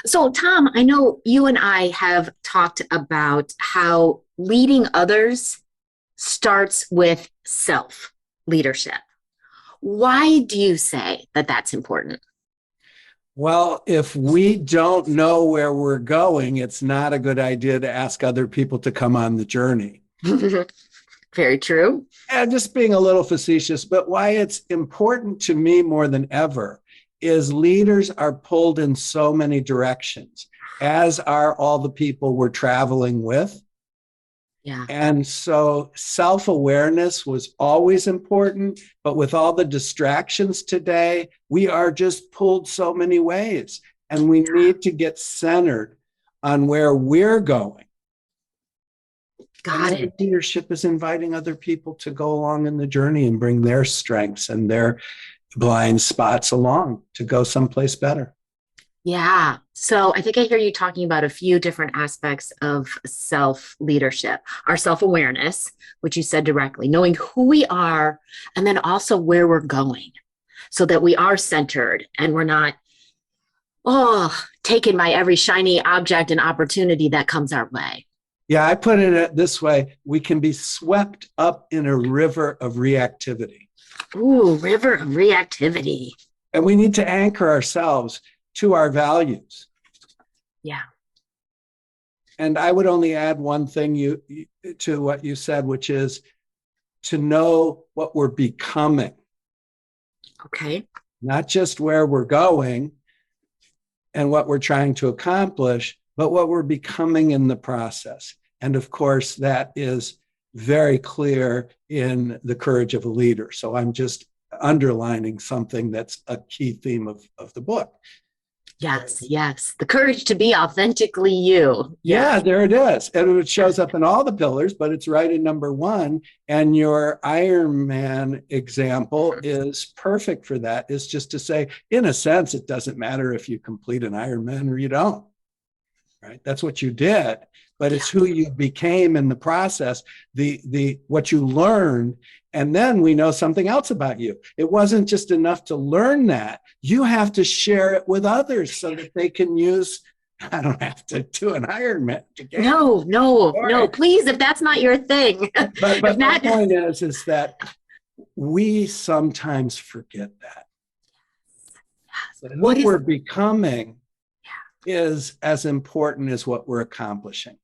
So, Tom, I know you and I have talked about how leading others starts with self leadership. Why do you say that that's important? Well, if we don't know where we're going, it's not a good idea to ask other people to come on the journey. Very true. And just being a little facetious, but why it's important to me more than ever is leaders are pulled in so many directions, as are all the people we're traveling with. Yeah. And so self awareness was always important. But with all the distractions today, we are just pulled so many ways. And we need to get centered on where we're going. And Got then it. leadership is inviting other people to go along in the journey and bring their strengths and their blind spots along to go someplace better. Yeah. So I think I hear you talking about a few different aspects of self leadership, our self awareness, which you said directly, knowing who we are, and then also where we're going so that we are centered and we're not, taken by every shiny object and opportunity that comes our way. Yeah, I put it this way: we can be swept up in a river of reactivity. Ooh, river of reactivity. And we need to anchor ourselves to our values. Yeah. And I would only add one thing to what you said, which is to know what we're becoming, Okay. not just where we're going and what we're trying to accomplish, but what we're becoming in the process. And of course, that is very clear in The Courage of a Leader. So I'm just underlining something that's a key theme of the book. Yes. Yes. The courage to be authentically you. Yeah, Yes. there it is. And it shows up in all the pillars, but it's right in number one. And your Iron Man example is perfect for that. Is just to say, in a sense, it doesn't matter if you complete an Iron Man or you don't, right? That's what you did, but it's who you became in the process, the what you learned. And then we know something else about you. It wasn't just enough to learn that. You have to share it with others so that they can use. I don't have to do an Ironman to gain. No, no, no. Please, if that's not your thing, But if my not, point is that we sometimes forget that what who is we're becoming is as important as what we're accomplishing.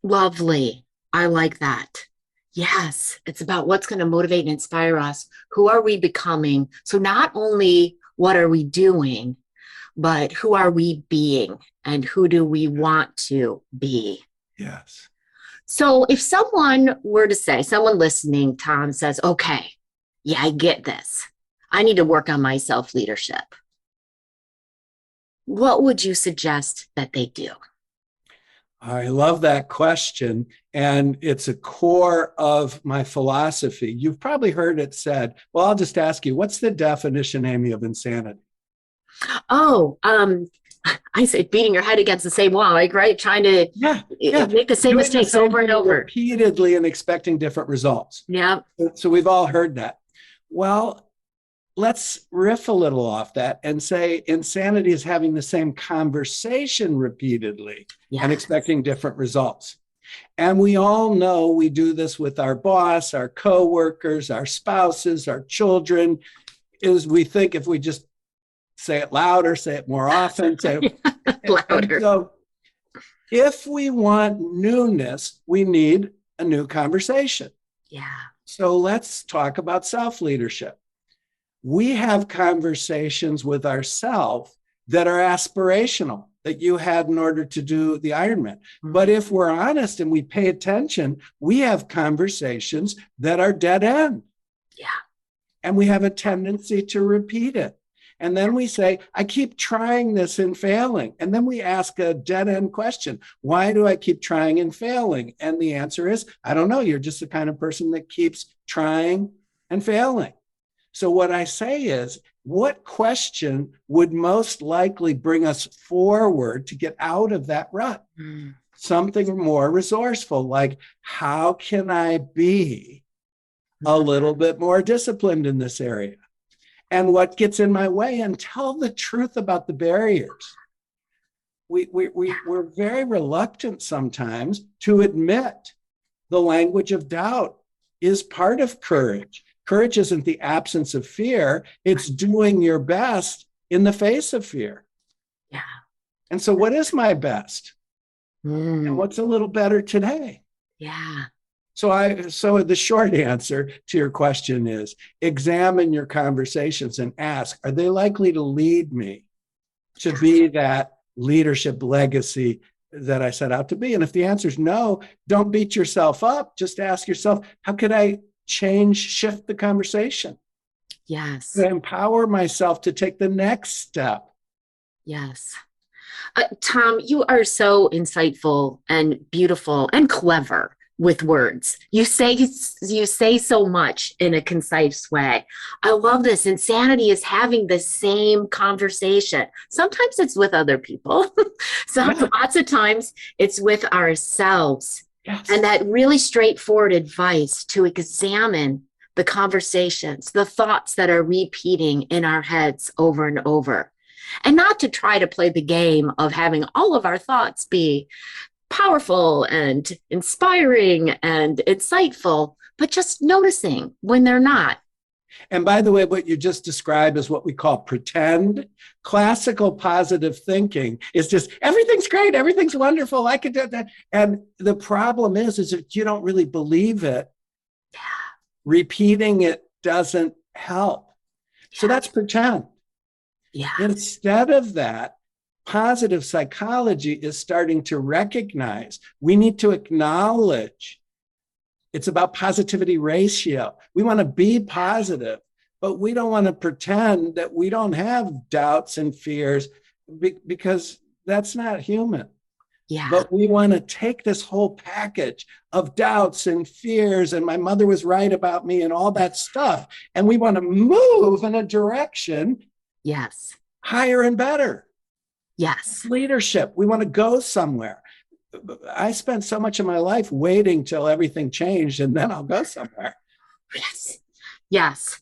lovely? I like that. Yes, it's about what's going to motivate and inspire us. Who are we becoming? So, not only what are we doing, but who are we being and who do we want to be? Yes. So, if someone were to say, someone listening, Tom says, okay, yeah, I get this. I need to work on my self leadership. What would you suggest that they do? I love that question. And it's a core of my philosophy. You've probably heard it said, well, I'll just ask you, what's the definition, Amy, of insanity? Oh, I say beating your head against the same wall, like, right? Trying to Yeah, yeah. make the same Doing the mistakes same over and thing over. repeatedly and expecting different results. Yeah. So we've all heard that. Well, let's riff a little off that and say insanity is having the same conversation repeatedly and Yes. expecting different results. And we all know we do this with our boss, our coworkers, our spouses, our children, is we think if we just say it louder, say it more often, say it. And Louder. so if we want newness, we need a new conversation. Yeah. So let's talk about self-leadership. We have conversations with ourselves that are aspirational that you had in order to do the Ironman. But if we're honest and we pay attention, we have conversations that are dead end. Yeah. And we have a tendency to repeat it. And then we say, I keep trying this and failing. And then we ask a dead end question. Why do I keep trying and failing? And the answer is, I don't know. You're just the kind of person that keeps trying and failing. So what I say is, what question would most likely bring us forward to get out of that rut? Something more resourceful, like how can I be a little bit more disciplined in this area? and what gets in my way, and tell the truth about the barriers. We're very reluctant sometimes to admit the language of doubt is part of courage. Courage isn't the absence of fear, it's doing your best in the face of fear. Yeah. And so, what is my best? And what's a little better today? Yeah. So the short answer to your question is examine your conversations and ask, are they likely to lead me to be that leadership legacy that I set out to be? And if the answer is no, don't beat yourself up. Just ask yourself, how could I shift the conversation? Yes. To empower myself to take the next step. Yes. Tom, you are so insightful and beautiful and clever with words. You say so much in a concise way. I love this. Insanity is having the same conversation. Sometimes it's with other people. Lots of times it's with ourselves. Yes. And that really straightforward advice to examine the conversations, the thoughts that are repeating in our heads over and over. And not to try to play the game of having all of our thoughts be powerful and inspiring and insightful, but just noticing when they're not. And by the way, what you just described is what we call pretend. Classical positive thinking is just everything's great, everything's wonderful, I could do that. And the problem is if you don't really believe it, repeating it doesn't help. So that's pretend. Yeah. Instead of that, positive psychology is starting to recognize we need to acknowledge it's about positivity ratio. We want to be positive, but we don't want to pretend that we don't have doubts and fears because that's not human. Yeah. But we want to take this whole package of doubts and fears and my mother was right about me and all that stuff. And we want to move in a direction. Yes. Higher and better. Yes. Leadership. We want to go somewhere. I spent so much of my life waiting till everything changed and then I'll go somewhere. Yes. Yes.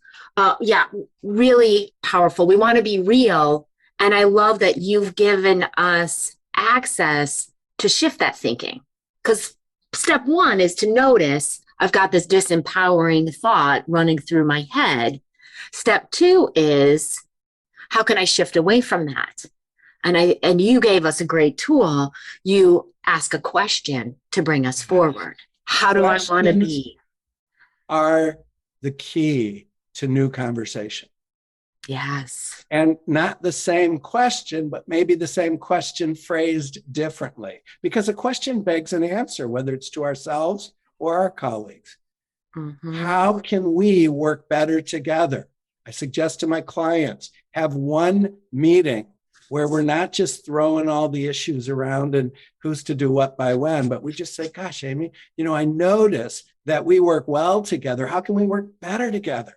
Yeah. Really powerful. We want to be real. And I love that you've given us access to shift that thinking. Because step one is to notice I've got this disempowering thought running through my head. Step two is, how can I shift away from that? And you gave us a great tool. You ask a question to bring us forward. How do I want to be? Are the key to new conversation. Yes. And not the same question, but maybe the same question phrased differently. Because a question begs an answer, whether it's to ourselves or our colleagues. Mm-hmm. How can we work better together? I suggest to my clients, have one meeting where we're not just throwing all the issues around and who's to do what by when, but we just say, gosh, Amy, I notice that we work well together. How can we work better together?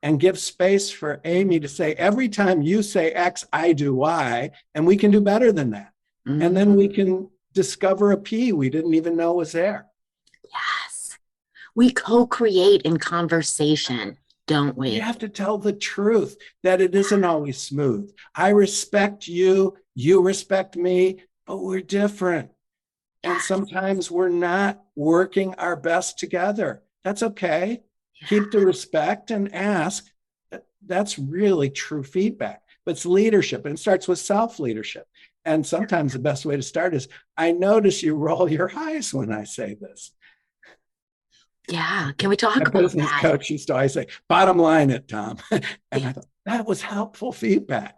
And give space for Amy to say, every time you say X, I do Y, and we can do better than that. Mm-hmm. And then we can discover a P we didn't even know was there. Yes. We co-create in conversation, don't we? You have to tell the truth that it isn't always smooth. I respect you, you respect me, but we're different. And sometimes we're not working our best together. That's okay. Keep the respect and ask. That's really true feedback. But it's leadership, and it starts with self-leadership. And sometimes the best way to start is, I notice you roll your eyes when I say this. Yeah. Can we talk My about business that? coach used to always say, bottom line it, Tom. And I thought, that was helpful feedback.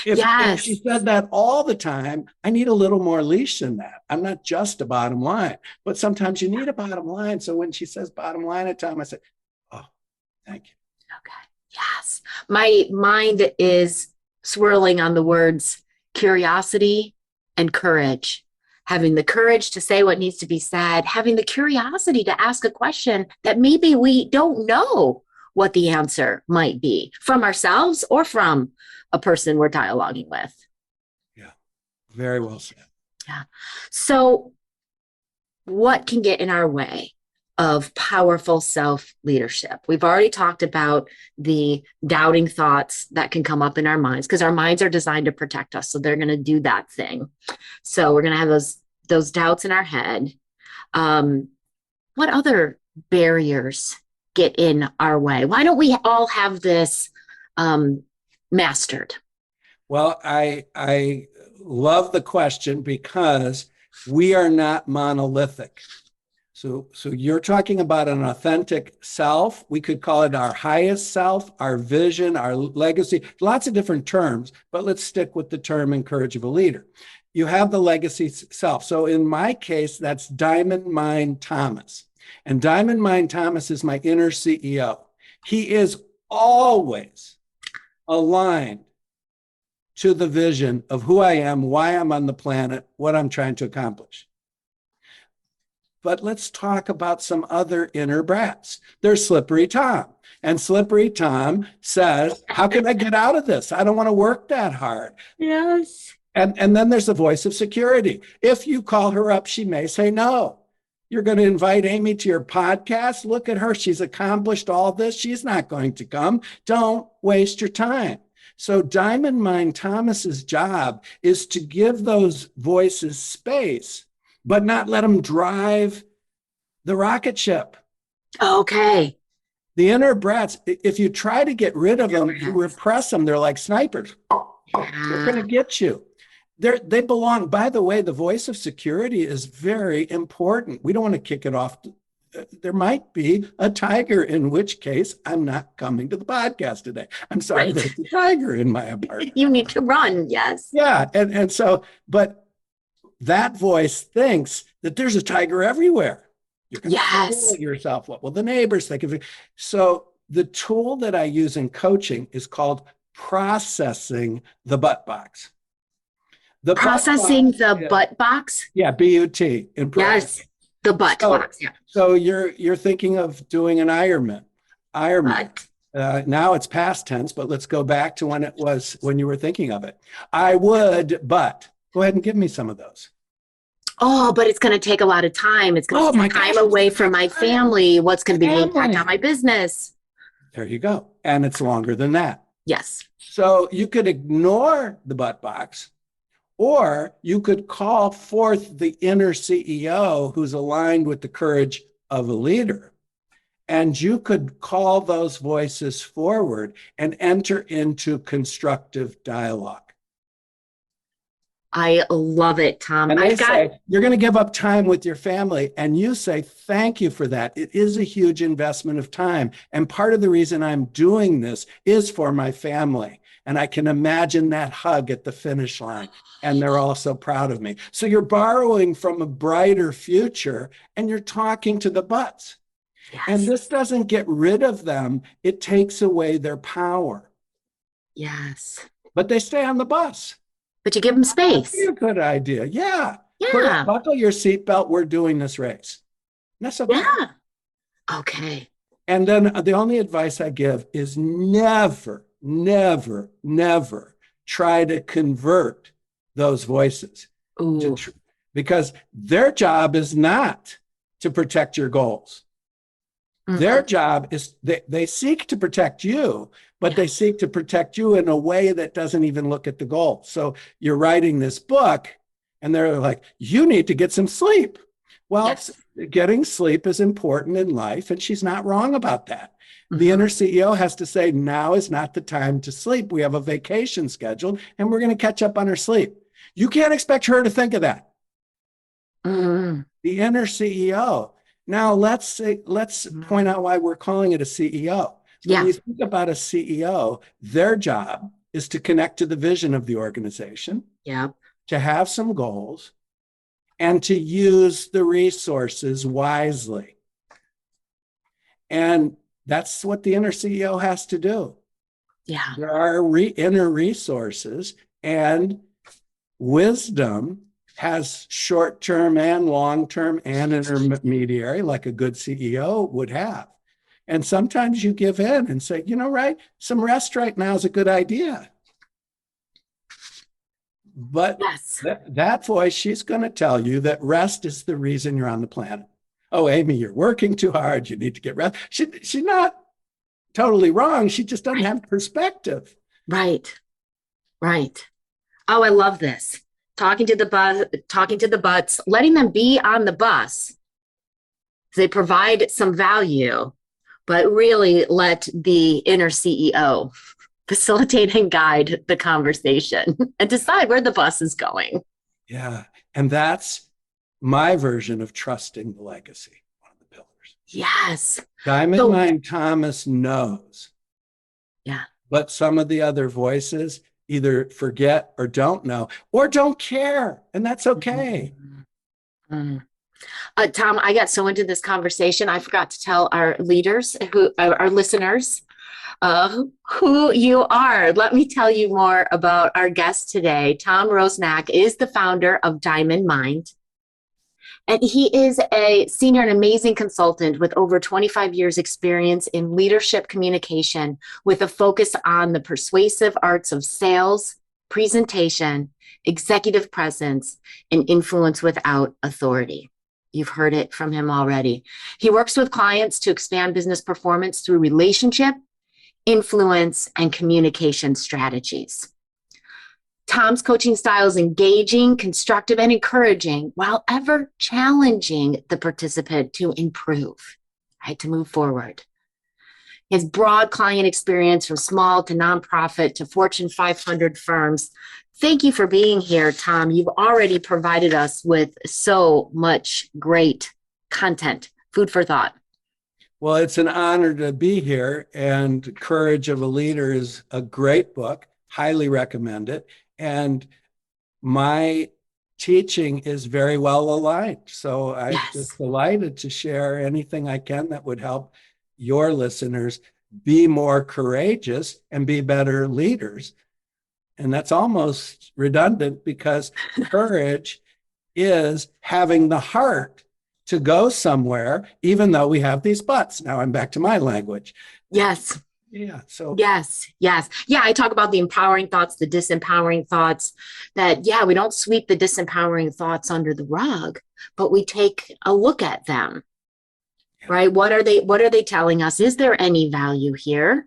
If she said that all the time, I need a little more leash than that. I'm not just a bottom line, but sometimes you need a bottom line. So when she says bottom line at Tom, I said, oh, thank you. Okay. Yes. My mind is swirling on the words curiosity and courage. Having the courage to say what needs to be said, having the curiosity to ask a question that maybe we don't know what the answer might be from ourselves or from a person we're dialoguing with. Yeah, very well said. Yeah. So what can get in our way of powerful self leadership. We've already talked about the doubting thoughts that can come up in our minds because our minds are designed to protect us. So they're going to do that thing. So we're going to have those doubts in our head. Um, what other barriers get in our way? Why don't we all have this um, mastered? Well, I love the question because we are not monolithic. So you're talking about an authentic self. We could call it our highest self, our vision, our legacy, lots of different terms, but let's stick with the term encourage of a leader. You have the legacy self. So in my case, that's Diamond Mind Thomas. And Diamond Mind Thomas is my inner CEO. He is always aligned to the vision of who I am, why I'm on the planet, what I'm trying to accomplish. But let's talk about some other inner brats. There's Slippery Tom. And Slippery Tom says, how can I get out of this? I don't want to work that hard. Yes. And then there's the voice of security. If you call her up, she may say no. You're going to invite Amy to your podcast? Look at her. She's accomplished all this. She's not going to come. Don't waste your time. So Diamond Mind Thomas's job is to give those voices space, but not let them drive the rocket ship. Okay. The inner brats, if you try to get rid of them, you repress them, they're like snipers. They're going to get you. They belong. By the way, the voice of security is very important. We don't want to kick it off. There might be a tiger, in which case I'm not coming to the podcast today. I'm sorry, Right. there's a tiger in my apartment. You need to run. Yes. Yeah. And so, but that voice thinks that there's a tiger everywhere. You're going to fool yourself. What will the neighbors think of you? So the tool that I use in coaching is called processing the butt box. Processing the butt box. Yeah, B-U-T. Yes, the butt box. Yeah. So you're thinking of doing an Ironman. Now it's past tense, but let's go back to when you were thinking of it. I would, but go ahead and give me some of those. Oh, but it's going to take a lot of time. It's going to take time away from my family. What's going to be the impact on my business? There you go. And it's longer than that. Yes. So you could ignore the butt box, or you could call forth the inner CEO who's aligned with the courage of a leader. And you could call those voices forward and enter into constructive dialogue. I love it, Tom. And they say, you're going to give up time with your family. And you say, thank you for that. It is a huge investment of time. And part of the reason I'm doing this is for my family. And I can imagine that hug at the finish line. And they're all so proud of me. So you're borrowing from a brighter future and you're talking to the butts. Yes. And this doesn't get rid of them. It takes away their power. Yes. But they stay on the bus. But you give them space. That's a good idea. Yeah. Yeah. Buckle your seatbelt. We're doing this race. That's okay. Yeah. Okay. And then the only advice I give is never, never, never try to convert those voices. Because their job is not to protect your goals. Mm-hmm. Their job is they seek to protect you, but they seek to protect you in a way that doesn't even look at the goal. So you're writing this book and they're like, you need to get some sleep. Well, getting sleep is important in life, and she's not wrong about that. Mm-hmm. The inner CEO has to say, now is not the time to sleep. We have a vacation scheduled and we're going to catch up on her sleep. You can't expect her to think of that. Mm-hmm. The inner CEO. Now, let's point out why we're calling it a CEO. So when you think about a CEO, their job is to connect to the vision of the organization, to have some goals, and to use the resources wisely. And that's what the inner CEO has to do. Yeah. There are inner resources, and wisdom has short-term and long-term and intermediary, like a good CEO would have. And sometimes you give in and say, some rest right now is a good idea. But that voice, she's going to tell you that rest is the reason you're on the planet. Oh, Amy, you're working too hard. You need to get rest. She's not totally wrong. She just doesn't Right, have perspective. right, right. Oh, I love this. Talking to the butts, letting them be on the bus. They provide some value, but really let the inner CEO facilitate and guide the conversation and decide where the bus is going. Yeah. And that's my version of trusting the legacy, one of the pillars. Yes. Diamond So, Mind Thomas knows, yeah. but some of the other voices either forget or don't know or don't care. And that's okay. Mm-hmm. Tom, I got so into this conversation, I forgot to tell our leaders, who our listeners, who you are. Let me tell you more about our guest today. Tom Rosenak is the founder of Diamond Mind. And he is a senior and amazing consultant with over 25 years experience in leadership communication with a focus on the persuasive arts of sales, presentation, executive presence, and influence without authority. You've heard it from him already. He works with clients to expand business performance through relationship, influence, and communication strategies. Tom's coaching style is engaging, constructive, and encouraging while ever challenging the participant to improve, right, to move forward. His broad client experience from small to nonprofit to Fortune 500 firms. Thank you for being here, Tom. You've already provided us with so much great content, food for thought. Well, it's an honor to be here. And Courage of a Leader is a great book. Highly recommend it. And my teaching is very well aligned. So I'm Yes. just delighted to share anything I can that would help your listeners be more courageous and be better leaders. And that's almost redundant because courage is having the heart to go somewhere, even though we have these butts. Now I'm back to my language. Yes. Yeah. So Yes, yes. Yeah, I talk about the empowering thoughts, the disempowering thoughts, that, yeah, we don't sweep the disempowering thoughts under the rug, but we take a look at them, right? What are they telling us? Is there any value here?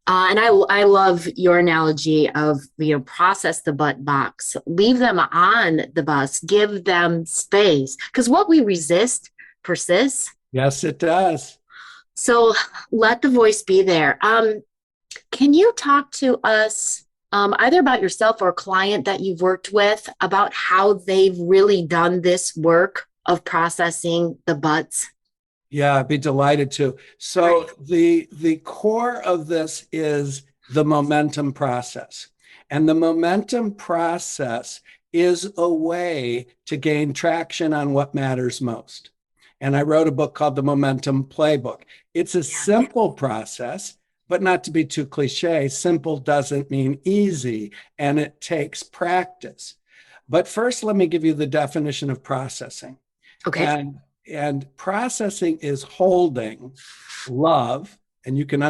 And I love your analogy of, process the butt box, leave them on the bus, give them space, because what we resist persists. yes, it does. So let the voice be there. Can you talk to us either about yourself or a client that you've worked with about how they've really done this work of processing the butts? Yeah, I'd be delighted to. Great. So the core of this is the momentum process. And the momentum process is a way to gain traction on what matters most. And I wrote a book called The Momentum Playbook. It's a Yeah. simple process, but not to be too cliche. Simple doesn't mean easy, and it takes practice. But first, let me give you the definition of processing. Okay. And processing is holding love, and you can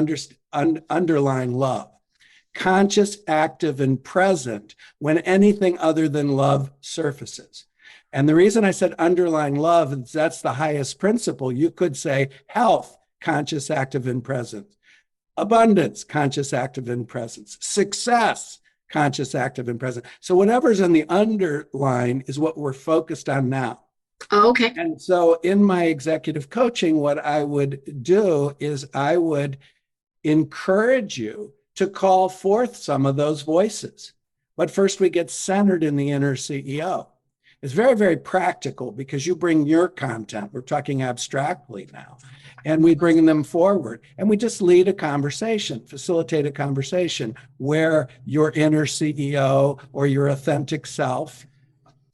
underline love, conscious, active, and present when anything other than love surfaces. And the reason I said underline love is that's the highest principle. You could say health, conscious, active, and present. Abundance, conscious, active, and presence. Success, conscious, active, and present. So whatever's in the underline is what we're focused on now. Oh, okay. And so in my executive coaching, what I would do is I would encourage you to call forth some of those voices. But first, we get centered in the inner CEO. It's very, very practical because you bring your content. We're talking abstractly now. And we bring them forward. And we just lead a conversation, facilitate a conversation where your inner CEO or your authentic self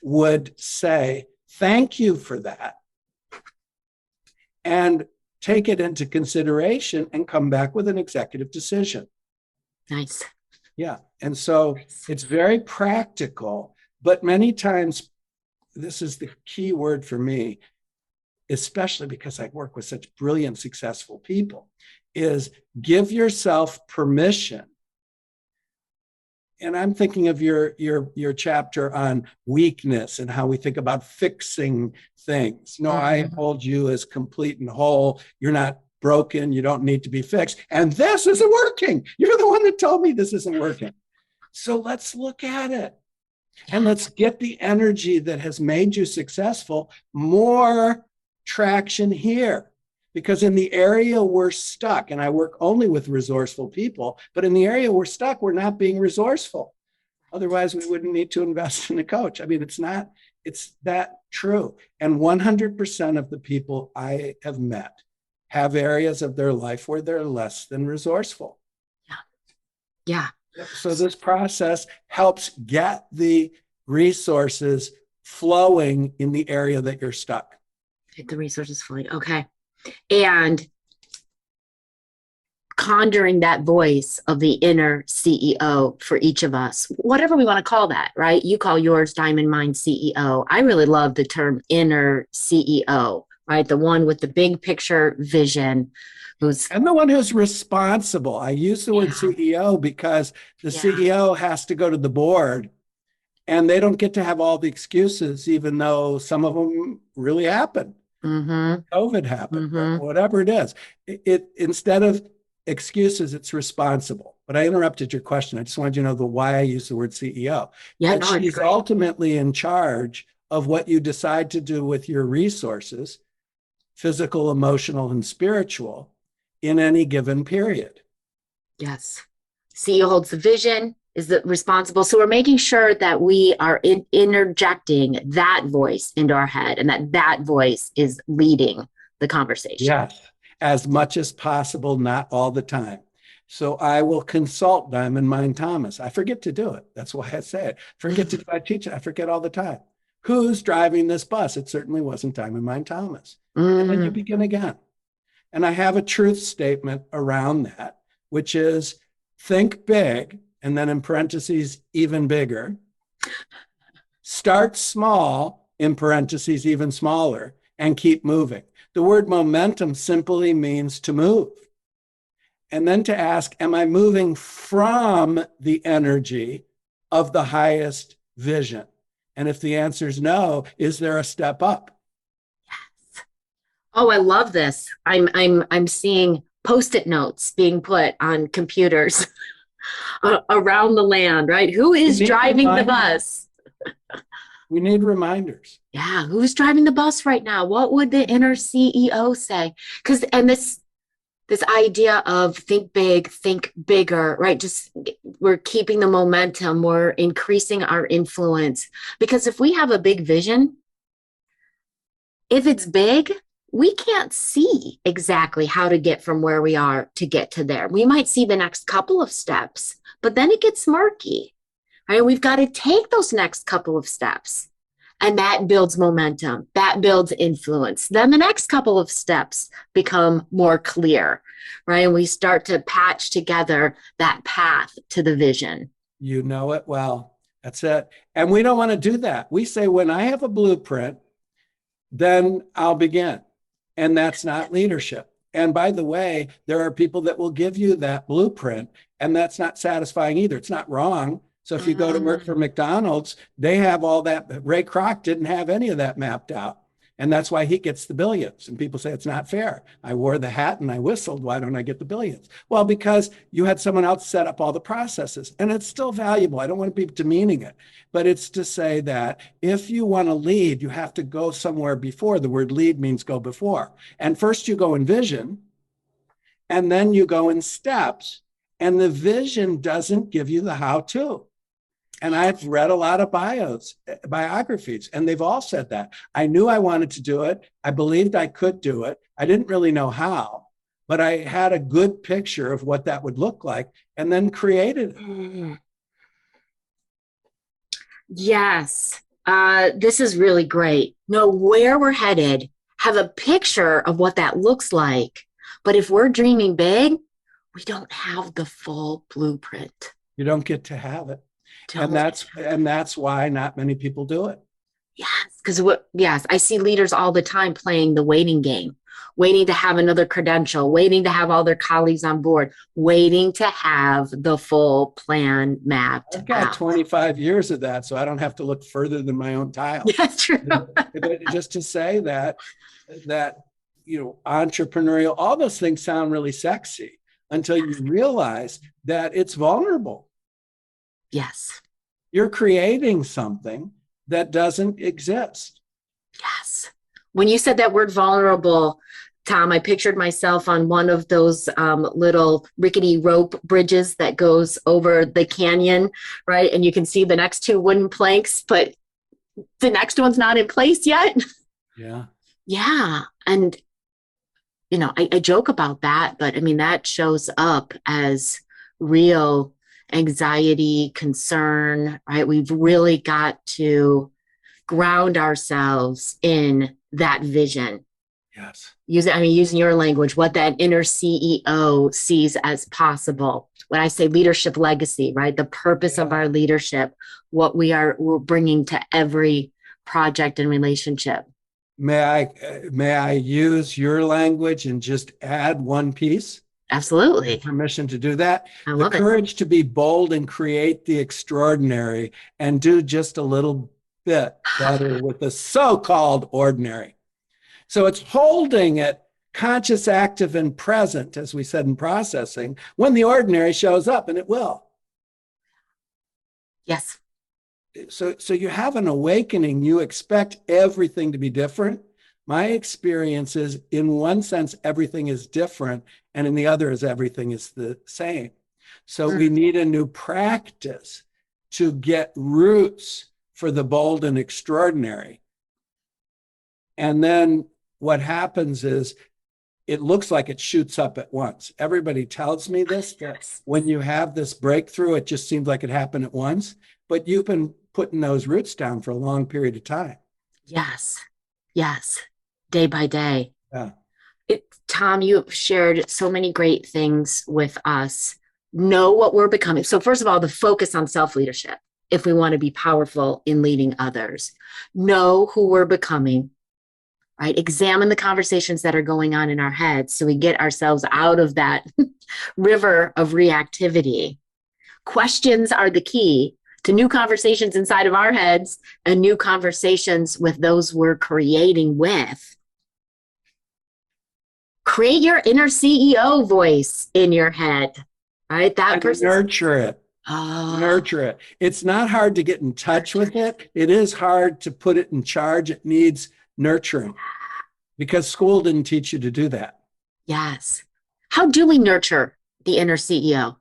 would say, thank you for that. And take it into consideration and come back with an executive decision. Nice. Yeah. And so it's very practical, but many times, this is the key word for me, especially because I work with such brilliant, successful people, is give yourself permission and I'm thinking of your chapter on weakness and how we think about fixing things. No, I Mhm. hold you as complete and whole. You're not broken. You don't need to be fixed. And this isn't working. You're the one that told me this isn't working. So let's look at it and let's get the energy that has made you successful more traction here. Because in the area we're stuck, and I work only with resourceful people, but in the area we're stuck, we're not being resourceful. Otherwise, we wouldn't need to invest in a coach. I mean, it's that true. And 100% of the people I have met have areas of their life where they're less than resourceful. Yeah. So this process helps get the resources flowing in the area that you're stuck. Get the resources fully. Okay. And conjuring that voice of the inner CEO for each of us, whatever we want to call that, right? You call yours Diamond Mind CEO. I really love the term inner CEO, right? The one with the big picture vision who's, And the one who's responsible. I use the word yeah, CEO because the yeah. CEO has to go to the board and they don't get to have all the excuses, even though some of them really happen. Mm-hmm. COVID happened, Mm-hmm. whatever it is. It instead of excuses, it's responsible. But I interrupted your question. I just wanted you to know the why I use the word CEO. Yeah, That no, it's she's great. ultimately in charge of what you decide to do with your resources, physical, emotional, and spiritual, in any given period. Yes. CEO holds the vision, is the responsible. So we're making sure that we are interjecting that voice into our head and that voice is leading the conversation. Yes, as much as possible, not all the time. So I will consult Diamond Mind Thomas. I forget to do it. That's why I say it. Forget to do I teach it. I forget all the time. Who's driving this bus? It certainly wasn't Diamond Mind Thomas. And then you Mm, begin again. And I have a truth statement around that, which is think big, and then in parentheses, even bigger. Start small, in parentheses, even smaller, and keep moving. The word momentum simply means to move. And then to ask, am I moving from the energy of the highest vision? And if the answer is no, is there a step up? oh, I love this. I'm seeing post-it notes being put on computers around the land, right? Who We is need driving the reminders. bus? We need reminders. Yeah, who's driving the bus right now? What would the inner CEO say? Because and this idea of think big, think bigger, right? Just we're keeping the momentum, we're increasing our influence. Because if we have a big vision, if it's big, we can't see exactly how to get from where we are to get to there. We might see the next couple of steps, but then it gets murky, right? We've got to take those next couple of steps. And that builds momentum, that builds influence. Then the next couple of steps become more clear, right? And we start to patch together that path to the vision. You know it well. That's it. And we don't want to do that. We say, when I have a blueprint, then I'll begin. And that's not leadership. And by the way, there are people that will give you that blueprint, and that's not satisfying either. It's not wrong. So if you go to work for McDonald's, they have all that. Ray Kroc didn't have any of that mapped out. And that's why he gets the billions. And people say it's not fair. I wore the hat and I whistled. Why don't I get the billions? Well, because you had someone else set up all the processes. And it's still valuable. I don't want to be demeaning it, but it's to say that if you want to lead, you have to go somewhere before. The word lead means go before. And first you go in vision, and then you go in steps. And the vision doesn't give you the how to. And I've read a lot of biographies, and they've all said that. I knew I wanted to do it. I believed I could do it. I didn't really know how, but I had a good picture of what that would look like and then created it. Yes, this is really great. Know where we're headed, have a picture of what that looks like. But if we're dreaming big, we don't have the full blueprint. You don't get to have it. And Don't. that's why not many people do it. Yes, because yes, I see leaders all the time playing the waiting game. waiting to have another credential, waiting to have all their colleagues on board, waiting to have the full plan mapped I've got out. 25 years of that, so I don't have to look further than my own tile. That's true. Just to say that entrepreneurial, all those things sound really sexy until you realize that it's vulnerable. Yes. You're creating something that doesn't exist. Yes. When you said that word vulnerable, Tom, I pictured myself on one of those little rickety rope bridges that goes over the canyon, right? And you can see the next two wooden planks, but the next one's not in place yet. Yeah. Yeah. And, I joke about that, but I mean, that shows up as real anxiety, concern, right? We've really got to ground ourselves in that vision. Yes. Using your language, what that inner CEO sees as possible. When I say leadership legacy, right? The purpose of our leadership, what we're bringing to every project and relationship. May I use your language and just add one piece? Absolutely. Permission to do that. I The love it. courage to be bold and create the extraordinary and do just a little bit better with the so-called ordinary. So it's holding it conscious, active, and present, as we said in processing, when the ordinary shows up, and it will. Yes. So you have an awakening. You expect everything to be different. My experience is, in one sense, everything is different, and in the other is everything is the same. So we need a new practice to get roots for the bold and extraordinary. And then what happens is it looks like it shoots up at once. Everybody tells me this, that when you have this breakthrough, it just seems like it happened at once, but you've been putting those roots down for a long period of time. Yes. Yes. Day by day. Yeah. Tom, you have shared so many great things with us. Know what we're becoming. So, first of all, the focus on self leadership, if we want to be powerful in leading others, know who we're becoming, right? Examine the conversations that are going on in our heads so we get ourselves out of that river of reactivity. Questions are the key to new conversations inside of our heads and new conversations with those we're creating with. Create your inner CEO voice in your head, right? That person. Nurture it. Nurture it. It's not hard to get in touch with it. It is hard to put it in charge. It needs nurturing because school didn't teach you to do that. Yes. How do we nurture the inner CEO?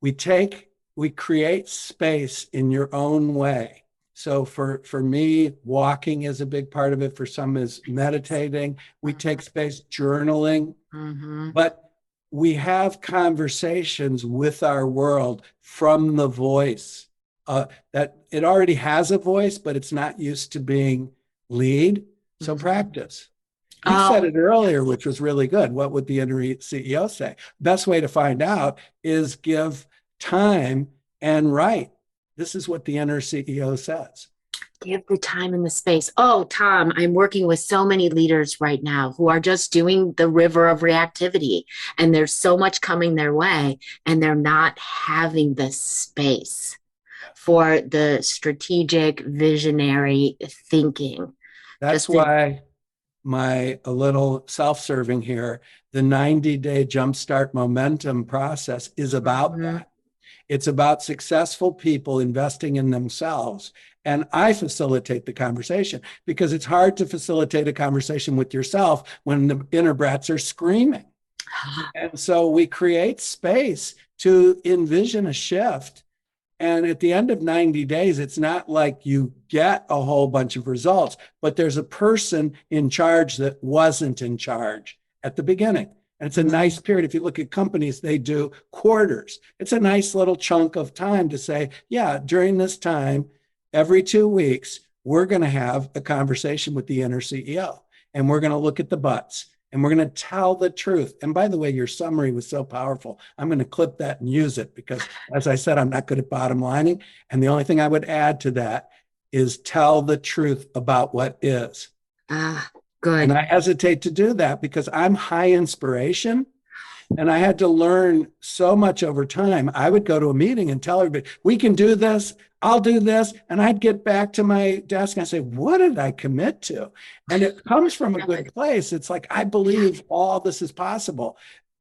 We create space in your own way. So for me, walking is a big part of it. For some is meditating. We take space, journaling, but we have conversations with our world from the voice that it already has a voice, but it's not used to being lead. So practice. You said it earlier, which was really good. What would the inner CEO say? Best way to find out is give time and write. This is what the inner CEO says. Give the time and the space. Oh, Tom, I'm working with so many leaders right now who are just doing the river of reactivity, and there's so much coming their way, and they're not having the space for the strategic, visionary thinking. That's why a little self-serving here, the 90-day jumpstart momentum process is about that. It's about successful people investing in themselves. And I facilitate the conversation because it's hard to facilitate a conversation with yourself when the inner brats are screaming. And so we create space to envision a shift. And at the end of 90 days, it's not like you get a whole bunch of results, but there's a person in charge that wasn't in charge at the beginning. And it's a nice period. If you look at companies, they do quarters. It's a nice little chunk of time to say, yeah, during this time, every 2 weeks, we're going to have a conversation with the inner CEO. And we're going to look at the butts. And we're going to tell the truth. And by the way, your summary was so powerful. I'm going to clip that and use it because, as I said, I'm not good at bottom lining. And the only thing I would add to that is tell the truth about what is. Good. And Good. I hesitate to do that because I'm high inspiration. And I had to learn so much over time. I would go to a meeting and tell everybody, we can do this, I'll do this. And I'd get back to my desk and I'd say, what did I commit to? And it comes from a good place. It's like, I believe all this is possible.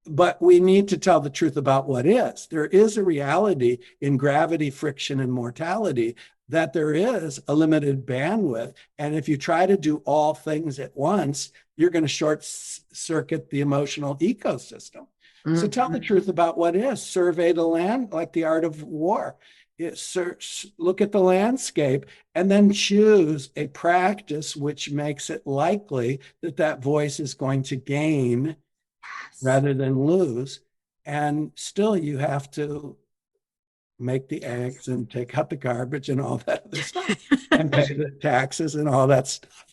But we need to tell the truth about what is. There is a reality in gravity, friction, and mortality that there is a limited bandwidth. And if you try to do all things at once, you're going to short circuit the emotional ecosystem. So tell the truth about what is. Survey the land like the art of war. Look at the landscape and then choose a practice which makes it likely that that voice is going to gain rather than lose. And still you have to make the eggs and take out the garbage and all that other stuff and pay the taxes and all that stuff.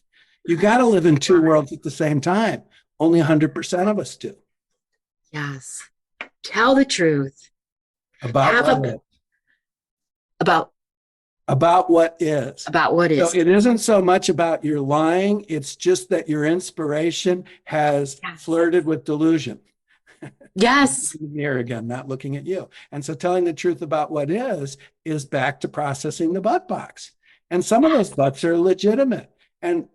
You got to live in two worlds at the same time. Only 100% of us do. Yes. Tell the truth. About Have what a is. about About what is. about what So is. it isn't so much about your lying. It's just that your inspiration has flirted with delusion. Yes. Here again, not looking at you. And so telling the truth about what is back to processing the butt box. And some of those butts are legitimate. And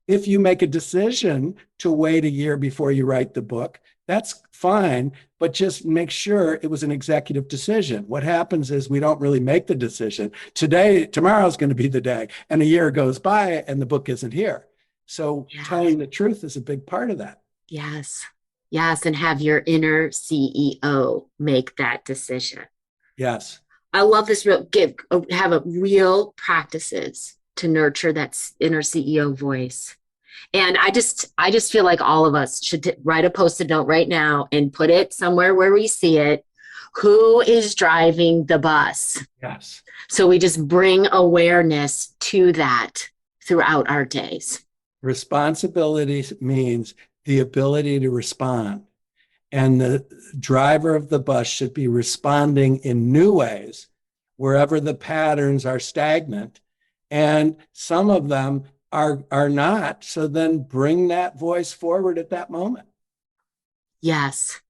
if you make a decision to wait a year before you write the book, that's fine, but just make sure it was an executive decision. What happens is we don't really make the decision. Tomorrow's going to be the day, and a year goes by and the book isn't here. So telling the truth is a big part of that. Yes. Yes. And have your inner CEO make that decision. Yes. I love this have a real practices to nurture that inner CEO voice. And I just feel like all of us should write a post-it note right now and put it somewhere where we see it. Who is driving the bus? Yes. So we just bring awareness to that throughout our days. Responsibility means the ability to respond. And the driver of the bus should be responding in new ways wherever the patterns are stagnant. And some of them are not. So then bring that voice forward at that moment. Yes.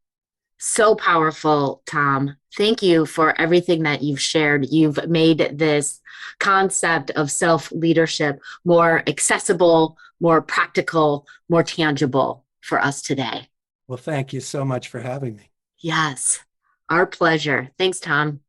So powerful, Tom. Thank you for everything that you've shared. You've made this concept of self leadership more accessible, more practical, more tangible for us today. Well, thank you so much for having me. Yes, our pleasure. Thanks, Tom.